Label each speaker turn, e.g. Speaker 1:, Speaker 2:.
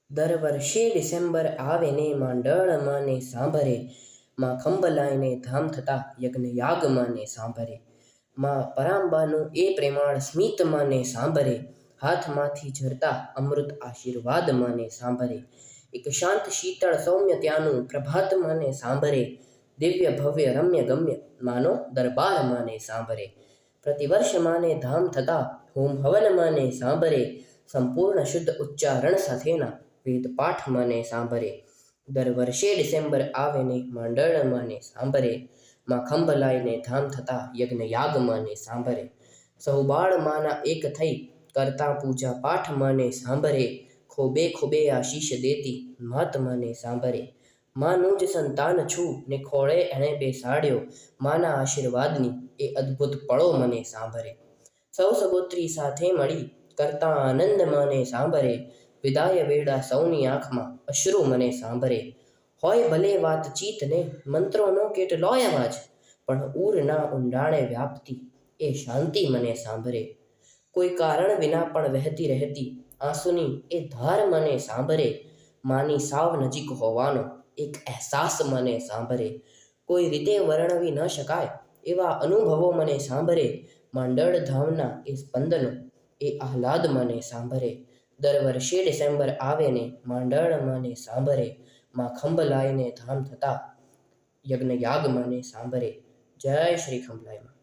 Speaker 1: દર વર્ષે ડિસેમ્બર આવે ને માંડળ માને સાંભરે, માં ખંભલાઈને ધામ થતા યજ્ઞ યાગ માને સાંભરે, માં પરાંબાનું એ પ્રેમાળ સ્મિત માને સાંભરે, હાથમાંથી ઝરતા અમૃત આશીર્વાદ માને સાંભરે, એક શાંત શીતળ સૌમ્ય ત્યાંનું પ્રભાત માને સાંભરે, દિવ્ય ભવ્ય રમ્ય ગમ્ય માનો દરબાર માને સાંભરે, પ્રતિવર્ષ માને ધામ થતા હોમ હવન માને સાંભરે, સંપૂર્ણ શુદ્ધ ઉચ્ચારણ સાથેના વેદ પાઠ માને સાંભરે, દર વર્ષે ડિસેમ્બર આવે ને માંડળ માને સાંભરે, માં ખંભ લાઈને ધામ થતા યજ્ઞ યાગ માને સાંભરે, સૌ બાળ માના એક થઈ કરતા પૂજા પાઠ માને સાંભરે, ખોબે ખોબે આશીષ દેતી માત માને સાંભરે, માનું જ સંતાન છું ને ખોળે એણે બેસાડ્યો, માના આશીર્વાદની એ અદ્ભુત પળો મને સાંભરે, સૌ સગોત્રી સાથે મળી કરતા આનંદ માને સાંભરે, વિદાય વેળા સૌની આંખમાં અશ્રુ મને સાંભરે, હોય ભલે વાતચીત ને મંત્રોનો કેટલોય અવાજ, પણ ઊરના ઊંડાણે વ્યાપતી એ શાંતિ મને સાંભરે, કોઈ કારણ વિના પણ વહેતી રહેતી આંસુની એ ધાર મને સાંભરે, માની સાવ નજીક હોવાનો એક અહેસાસ મને સાંભરે, કોઈ રીતે વર્ણવી ન શકાય એવા અનુભવો મને સાંભરે, માંડળ ધામના એ સ્પંદનો એ આહલાદ મને સાંભરે, દર વર્ષે ડિસેમ્બર આવે ને માંડળ માને સાંભરે, માં ખંભ લાઈને ધામ થતા યજ્ઞ યાગ માને સાંભરે. જય શ્રી ખંભલાઈ માં.